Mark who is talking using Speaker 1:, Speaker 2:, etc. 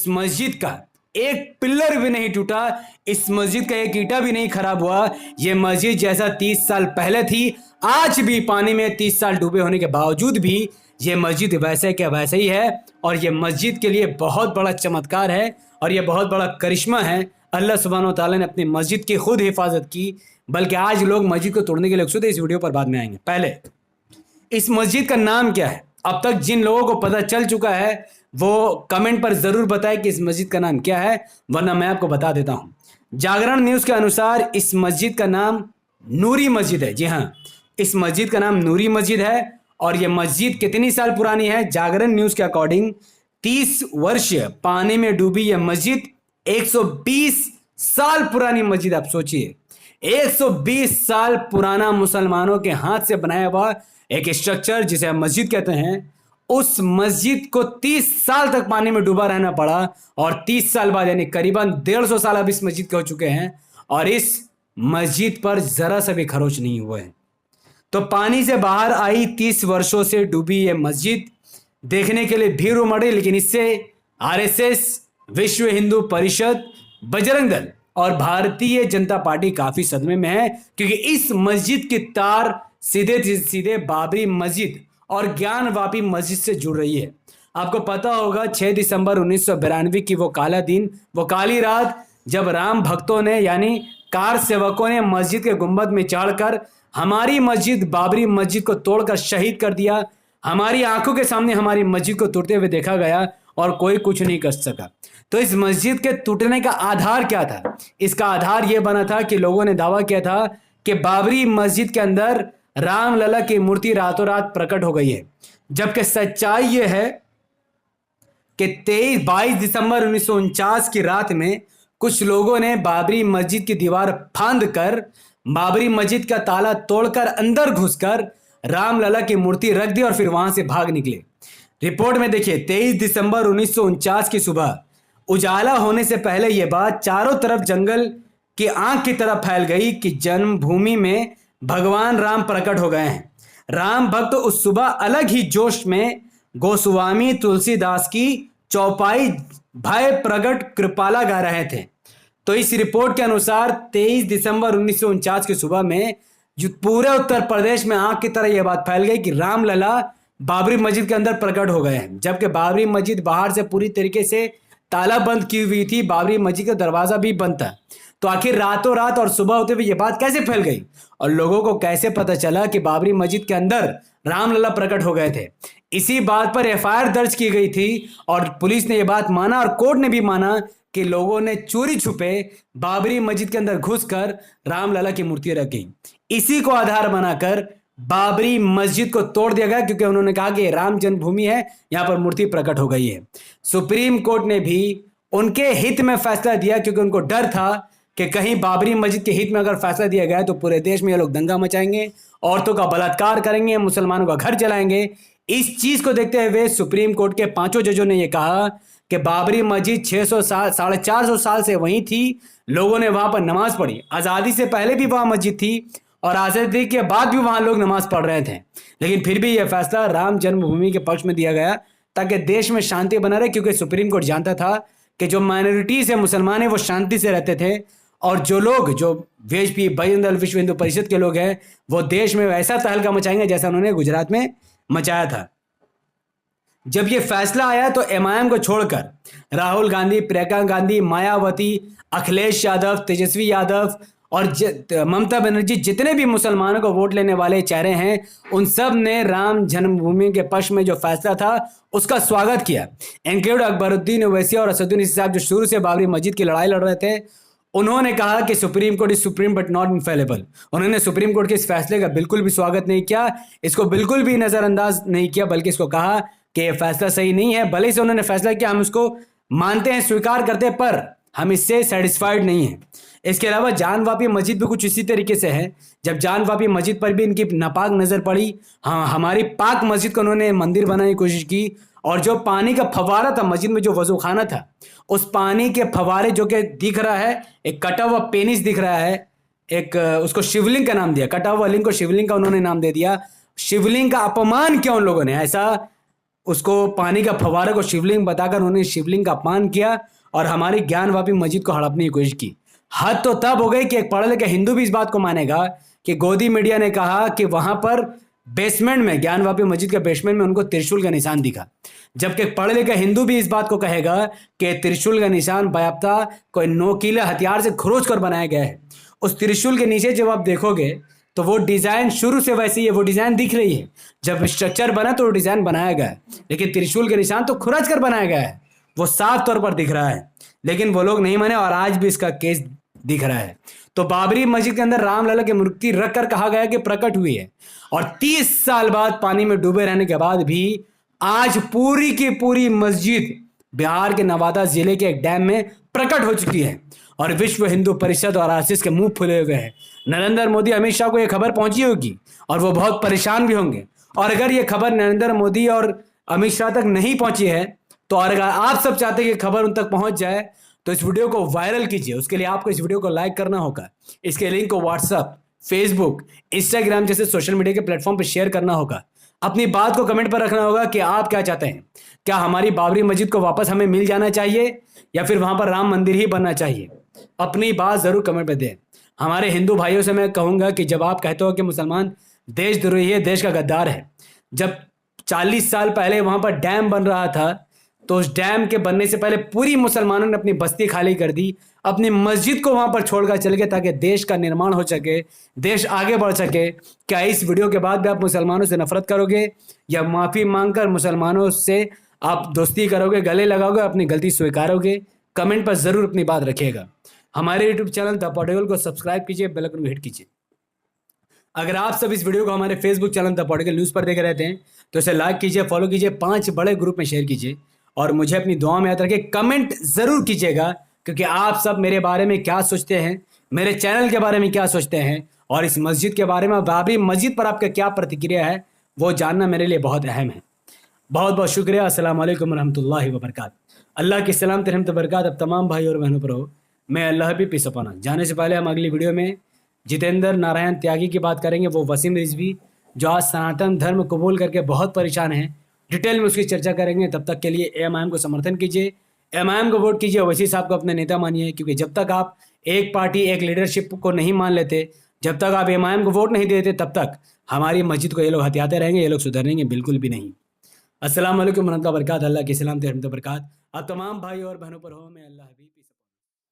Speaker 1: इस मस्जिद का एक पिलर भी नहीं टूटा, इस मस्जिद का एक ईंटा भी नहीं खराब हुआ। ये मस्जिद जैसा 30 साल पहले थी, आज भी पानी में 30 साल डूबे होने के बावजूद भी ये मस्जिद वैसे क्या वैसे ही है। और ये मस्जिद के लिए बहुत बड़ा चमत्कार है और ये बहुत बड़ा करिश्मा है। अल्लाह सुब्हानो व तआला ने अपनी मस्जिद की खुद हिफाजत की, बल्कि आज लोग मस्जिद को तोड़ने के लिए उत्सुक हैं। इस वीडियो पर बाद में आएंगे। पहले इस मस्जिद का नाम क्या है? अब तक जिन लोगों को पता चल चुका है वो कमेंट पर जरूर बताएं कि इस मस्जिद का नाम क्या है, वरना मैं आपको बता देता हूं। जागरण न्यूज के अनुसार इस मस्जिद का नाम नूरी मस्जिद है। जी हाँ, इस मस्जिद का नाम नूरी मस्जिद है। और यह मस्जिद कितनी साल पुरानी है? जागरण न्यूज के अकॉर्डिंग 30 वर्ष पानी में डूबी यह मस्जिद 120 साल पुरानी मस्जिद। आप सोचिए, 120 साल पुराना मुसलमानों के हाथ से बनाया हुआ एक स्ट्रक्चर जिसे हम मस्जिद कहते हैं, उस मस्जिद को 30 साल तक पानी में डूबा रहना पड़ा। और 30 साल बाद यानी करीबन 150 साल अब इस मस्जिद के हो चुके हैं और इस मस्जिद पर जरा सा भी खरोच नहीं हुए हैं। तो पानी से बाहर आई 30 वर्षों से डूबी ये मस्जिद देखने के लिए भीड़ उमड़ी, लेकिन इससे आरएसएस, विश्व हिंदू परिषद, बजरंग दल और भारतीय जनता पार्टी काफी सदमे में है, क्योंकि इस मस्जिद की तार सीधे सीधे बाबरी मस्जिद और ज्ञानवापी मस्जिद से जुड़ रही है। आपको पता होगा 6 दिसंबर 1992 की वो काला दिन, वो काली रात, जब राम भक्तों ने यानी कार सेवकों ने मस्जिद के गुंबद में चढ़कर हमारी मस्जिद बाबरी मस्जिद को तोड़कर शहीद कर दिया। हमारी आंखों के सामने हमारी मस्जिद को टूटते हुए देखा गया और कोई कुछ नहीं कर सका। तो इस मस्जिद के टूटने का आधार क्या था? इसका आधार यह बना था कि लोगों ने दावा किया था कि बाबरी मस्जिद के अंदर रामलला की मूर्ति रातों रात प्रकट हो गई है, जबकि सच्चाई यह है कि 22 दिसंबर 1949 की रात में कुछ लोगों ने बाबरी मस्जिद की दीवार फांद कर बाबरी मस्जिद का ताला तोड़कर अंदर घुसकर रामलला की मूर्ति रख दी और फिर वहां से भाग निकले। रिपोर्ट में देखिए, 23 दिसंबर 1949 की सुबह उजाला होने से पहले यह बात चारों तरफ जंगल की आंख की तरफ फैल गई कि जन्मभूमि में भगवान राम प्रकट हो गए हैं। राम भक्त उस सुबह अलग ही जोश में गोस्वामी तुलसीदास की चौपाई भय प्रगट कृपाला गा रहे थे। तो इस रिपोर्ट के अनुसार 23 दिसंबर 1949 की सुबह में जो पूरे उत्तर प्रदेश में आग की तरह यह बात फैल गई कि रामलला बाबरी मस्जिद के अंदर प्रकट हो गए हैं, जबकि बाबरी मस्जिद बाहर से पूरी तरीके से ताला बंद की हुई थी, बाबरी मस्जिद का दरवाजा भी बंद था। तो आखिर रातों रात और सुबह होते हुए यह बात कैसे फैल गई और लोगों को कैसे पता चला कि बाबरी मस्जिद के अंदर रामलला प्रकट हो गए थे? इसी बात पर एफआईआर दर्ज की गई थी और पुलिस ने यह बात माना और कोर्ट ने भी माना कि लोगों ने चोरी छुपे बाबरी मस्जिद के अंदर घुसकर रामलला की मूर्ति रखी। इसी को आधार बनाकर बाबरी मस्जिद को तोड़ दिया गया, क्योंकि उन्होंने कहा कि राम जन्मभूमि है, यहां पर मूर्ति प्रकट हो गई है। सुप्रीम कोर्ट ने भी उनके हित में फैसला दिया, क्योंकि उनको डर था कि कहीं बाबरी मस्जिद के हित में अगर फैसला दिया गया तो पूरे देश में ये लोग दंगा मचाएंगे, औरतों का बलात्कार करेंगे, मुसलमानों का घर जलाएंगे। इस चीज को देखते हुए सुप्रीम कोर्ट के 5 जजों ने यह कहा कि बाबरी मस्जिद 600 साल 450 साल से वहीं थी, लोगों ने वहां पर नमाज पढ़ी। आज़ादी से पहले भी वहां मस्जिद थी और आज़ादी के बाद भी वहां लोग नमाज पढ़ रहे थे, लेकिन फिर भी यह फैसला राम जन्मभूमि के पक्ष में दिया गया ताकि देश में शांति बना रहे, क्योंकि सुप्रीम कोर्ट जानता था कि जो माइनॉरिटीज है, मुसलमान है, वो शांति से रहते थे और जो लोग जो वीएचपी, बजरंग दल, विश्व हिंदू परिषद के लोग हैं, वो देश में वैसा तहलका मचाएंगे जैसा उन्होंने गुजरात में मचाया था। जब ये फैसला आया तो एमआईएम को छोड़कर राहुल गांधी, प्रियंका गांधी, मायावती, अखिलेश यादव, तेजस्वी यादव और ममता बनर्जी, जितने भी मुसलमानों को वोट लेने वाले चेहरे हैं, उन सब ने राम जन्मभूमि के पक्ष में जो फैसला था उसका स्वागत किया। इंक्लूड अकबरुद्दीन ओवैसी और असदुद्दीन साहब, जो शुरू से बाबरी मस्जिद की लड़ाई लड़ रहे थे, उन्होंने कहा कि supreme court is supreme but not infallible. उन्होंने सुप्रीम कोर्ट के इस फैसले का बिल्कुल भी स्वागत नहीं किया, इसको बिल्कुल भी नजरअंदाज नहीं किया, बल्कि इसको कहा कि यह फैसला सही नहीं है। भले से उन्होंने फैसला किया, हम इसको मानते हैं, स्वीकार करते हैं, पर हम इससे सेटिस्फाइड नहीं है। इसके अलावा जानवापी मस्जिद भी कुछ इसी तरीके से है। जब जानवापी मस्जिद पर भी इनकी नापाक नजर पड़ी, हाँ, हमारी पाक मस्जिद को उन्होंने मंदिर बनाने की कोशिश की और जो पानी का फवारा था मस्जिद में, जो वजू खाना था, उस पानी के फवारे जो कि दिख रहा है, एक कटा हुआ पेनिस दिख रहा है, एक उसको शिवलिंग का नाम दिया, कटा हुआ लिंग को शिवलिंग का उन्होंने नाम दे दिया। शिवलिंग का अपमान किया उन लोगों ने, ऐसा उसको पानी का फव्वारे को शिवलिंग बताकर उन्होंने शिवलिंग का अपमान किया और हमारी ज्ञानवापी मस्जिद को हड़पने की कोशिश की। हद तो तब हो गई कि एक पढ़ा लिखा हिंदू भी इस बात को मानेगा कि गोदी मीडिया ने कहा कि वहां पर बेसमेंट में, ज्ञानवापी मस्जिद के बेसमेंट में उनको त्रिशूल का निशान दिखा। जबकि एक पढ़े लिखे हिंदू भी इस बात को कहेगा कि त्रिशूल का निशान बायाप्ता कोई नोकीले हथियार से खरोच कर बनाया गया है। उस त्रिशूल के नीचे जब आप देखोगे तो वो डिजाइन शुरू से वैसी है, वो डिजाइन दिख रही है। जब स्ट्रक्चर बना तो वो डिजाइन बनाया गया है, लेकिन त्रिशूल के निशान तो खुरच कर बनाया गया है, वो साफ तौर पर दिख रहा है। लेकिन वो लोग नहीं माने और आज भी इसका केस दिख रहा है। तो बाबरी मस्जिद के अंदर रामलला की मूर्ति रख कर कहा गया कि प्रकट हुई है, और 30 साल बाद पानी में डूबे रहने के बाद भी आज पूरी की पूरी मस्जिद बिहार के नवादा जिले के एक डैम में प्रकट हो चुकी है। और विश्व हिंदू परिषद और आरएसएस के मुंह खुले हुए हैं। नरेंद्र मोदी, अमित शाह को यह खबर पहुंची होगी और वो बहुत परेशान भी होंगे। और अगर ये खबर नरेंद्र मोदी और अमित शाह तक नहीं पहुंची है, तो अगर आप सब चाहते हैं कि खबर उन तक पहुंच जाए, तो इस वीडियो को वायरल कीजिए। उसके लिए आपको इस वीडियो को लाइक करना होगा, इसके लिंक को व्हाट्सएप, फेसबुक, इंस्टाग्राम जैसे सोशल मीडिया के प्लेटफॉर्म पर शेयर करना होगा। अपनी बात को कमेंट पर रखना होगा कि आप क्या चाहते हैं। क्या हमारी बाबरी मस्जिद को वापस हमें मिल जाना चाहिए या फिर वहां पर राम मंदिर ही बनना चाहिए? अपनी बात जरूर कमेंट पे दें। हमारे हिंदू भाइयों से मैं कहूंगा कि जब आप कहते हो कि मुसलमान देशद्रोही है, देश का गद्दार है, जब 40 साल पहले वहां पर डैम बन रहा था, तो उस डैम के बनने से पहले पूरी मुसलमानों ने अपनी बस्ती खाली कर दी, अपनी मस्जिद को वहां पर छोड़कर चले गए ताकि देश का निर्माण हो सके, देश आगे बढ़ सके। क्या इस वीडियो के बाद भी आप मुसलमानों से नफरत करोगे या माफी मांगकर मुसलमानों से आप दोस्ती करोगे, गले लगाओगे, अपनी गलती स्वीकारोगे? कमेंट पर जरूर अपनी बात रखिएगा। हमारे यूट्यूब चैनल द पॉलिटिकल को सब्सक्राइब कीजिए, बेल आइकन को हिट कीजिए। अगर आप सब इस वीडियो को हमारे Facebook channel the political news पर देख रहे थे तो इसे लाइक कीजिए, फॉलो कीजिए, 5 बड़े ग्रुप में शेयर कीजिए और मुझे अपनी दुआ में याद रखिए। कमेंट जरूर कीजिएगा, क्योंकि आप सब मेरे बारे में क्या सोचते हैं, मेरे चैनल के बारे में क्या सोचते हैं और इस मस्जिद के बारे में, बाबरी मस्जिद पर आपका क्या प्रतिक्रिया है, वो जानना मेरे लिए बहुत अहम है। बहुत बहुत शुक्रिया। अस्सलाम वालेकुम रहमतुल्लाहि व बरकातहू। अल्लाह की सलामत रहमत बरकत अब तमाम भाई और बहनों पर हो। मैं अल्लाह भी पीस अपना। जाने से पहले हम अगली वीडियो में जितेंद्र नारायण त्यागी की बात करेंगे, वो वसीम रिजवी जो आज सनातन धर्म कबूल करके बहुत परेशान हैं। डिटेल में उसकी चर्चा करेंगे। तब तक के लिए एएमआईएम को समर्थन कीजिए, एएमआईएम को वोट कीजिए, ओवैसी साहब को अपने नेता मानिए, क्योंकि जब तक आप एक पार्टी, एक लीडरशिप को नहीं मान लेते, जब तक आप एएमआईएम को वोट नहीं देते, तब तक हमारी मस्जिद को ये लोग हथियाते रहेंगे, ये लोग सुधरेंगे बिल्कुल भी नहीं। अस्सलाम वालेकुम रहमतुल्लाहि व बरकातहू। अल्लाह की सलामत रहमत बरकत अब तमाम भाई और बहनों पर हो। मैं अल्लाह हबीब।